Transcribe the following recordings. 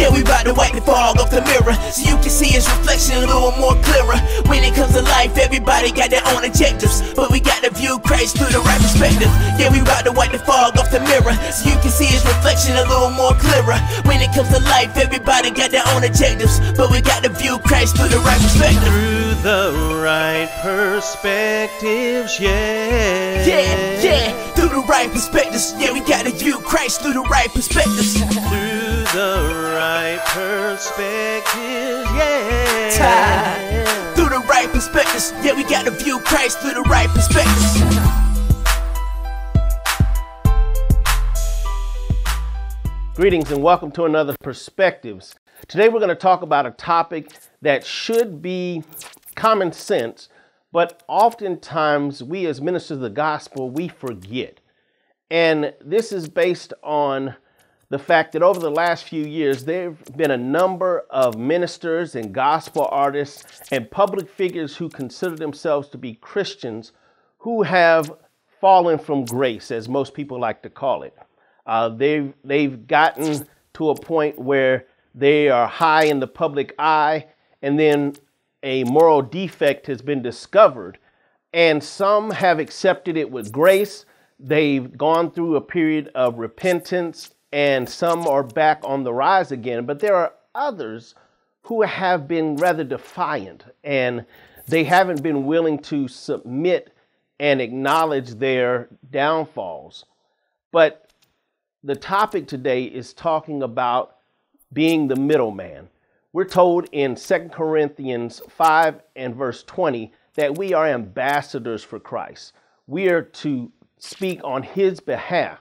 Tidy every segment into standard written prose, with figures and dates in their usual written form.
Yeah, we bout to wipe the fog off the mirror, so you can see his reflection a little more clearer. When it comes to life, everybody got their own objectives, but we got to view Christ through the right perspective. Yeah, we bout to wipe the fog off the mirror, so you can see his reflection a little more clearer. When it comes to life, everybody got their own objectives, but we got to view Christ through the right perspective. Through the right perspectives, yeah. Yeah, through the right perspectives. Yeah, we got to view Christ through the right perspectives. Through the right perspectives, yeah. Through the right perspectives. Yeah, we got to view Christ through the right perspectives. Greetings and welcome to another Perspectives. Today we're going to talk about a topic that should be common sense, but oftentimes we as ministers of the gospel, we forget. And this is based on the fact that over the last few years, there have been a number of ministers and gospel artists and public figures who consider themselves to be Christians who have fallen from grace, as most people like to call it. They've gotten to a point where they are high in the public eye, and then a moral defect has been discovered, and some have accepted it with grace. They've gone through a period of repentance, and some are back on the rise again. But there are others who have been rather defiant, and they haven't been willing to submit and acknowledge their downfalls. But the topic today is talking about being the middleman. We're told in 2 Corinthians 5 and verse 20 that we are ambassadors for Christ. We are to speak on his behalf.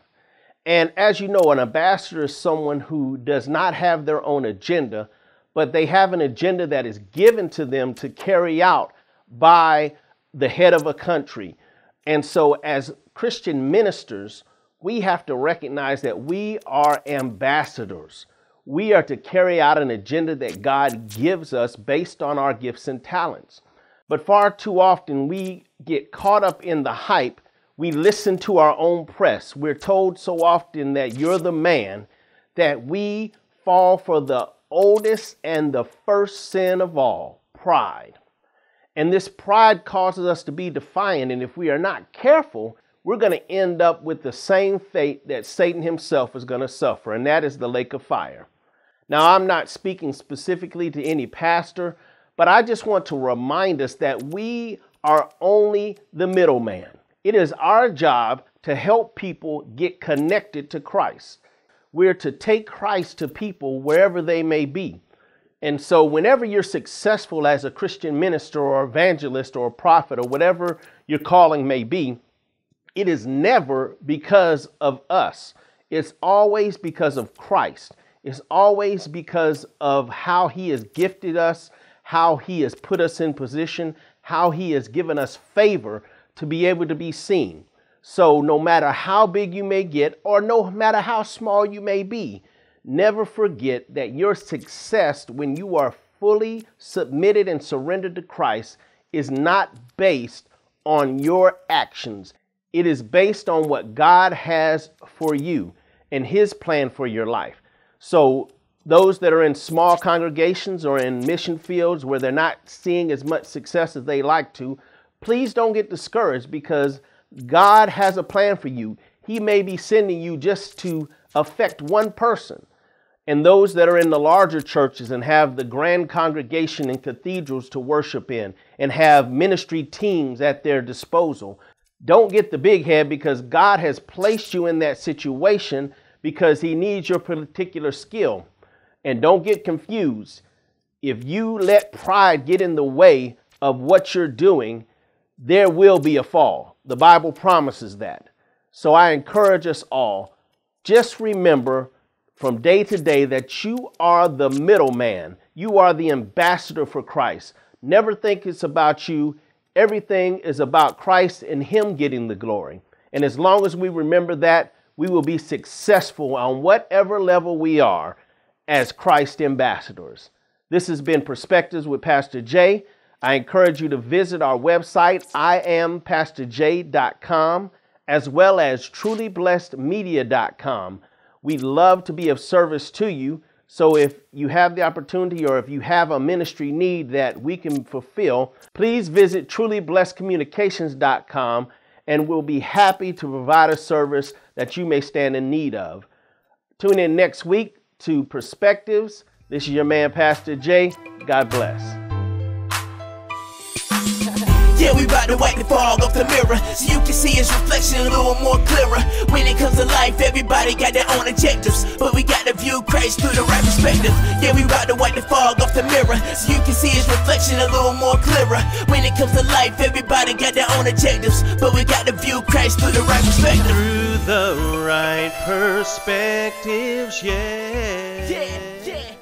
And as you know, an ambassador is someone who does not have their own agenda, but they have an agenda that is given to them to carry out by the head of a country. And so as Christian ministers, we have to recognize that we are ambassadors. We are to carry out an agenda that God gives us based on our gifts and talents. But far too often we get caught up in the hype. We listen to our own press. We're told so often that you're the man, that we fall for the oldest and the first sin of all, pride. And this pride causes us to be defiant. And if we are not careful, we're going to end up with the same fate that Satan himself is going to suffer, and that is the lake of fire. Now, I'm not speaking specifically to any pastor, but I just want to remind us that we are only the middleman. It is our job to help people get connected to Christ. We're to take Christ to people wherever they may be. And so whenever you're successful as a Christian minister or evangelist or prophet or whatever your calling may be, it is never because of us. It's always because of Christ. It's always because of how he has gifted us, how he has put us in position, how he has given us favor to be able to be seen. So no matter how big you may get or no matter how small you may be, never forget that your success when you are fully submitted and surrendered to Christ is not based on your actions. It is based on what God has for you and his plan for your life. So those that are in small congregations or in mission fields where they're not seeing as much success as they like to, please don't get discouraged, because God has a plan for you. He may be sending you just to affect one person. And those that are in the larger churches and have the grand congregation and cathedrals to worship in and have ministry teams at their disposal, don't get the big head, because God has placed you in that situation because he needs your particular skill. And don't get confused. If you let pride get in the way of what you're doing, there will be a fall. The Bible promises that. So I encourage us all, just remember from day to day that you are the middleman. You are the ambassador for Christ. Never think it's about you. Everything is about Christ and him getting the glory. And as long as we remember that, we will be successful on whatever level we are as Christ ambassadors. This has been Perspectives with Pastor Jay. I encourage you to visit our website, iampastorj.com, as well as trulyblessedmedia.com. We'd love to be of service to you. So if you have the opportunity or if you have a ministry need that we can fulfill, please visit trulyblessedcommunications.com and we'll be happy to provide a service that you may stand in need of. Tune in next week to Perspectives. This is your man, Pastor Jay. God bless. Yeah, we bout to wipe the fog off the mirror so you can see its reflection a little more clearer. When it comes to life, everybody got their own objectives, but we got to view Christ through the right perspective. Yeah, we bout to wipe the fog off the mirror so you can see its reflection a little more clearer. When it comes to life, everybody got their own objectives, but we got to view Christ through the right perspective. Through the right perspectives, yeah. Yeah, yeah.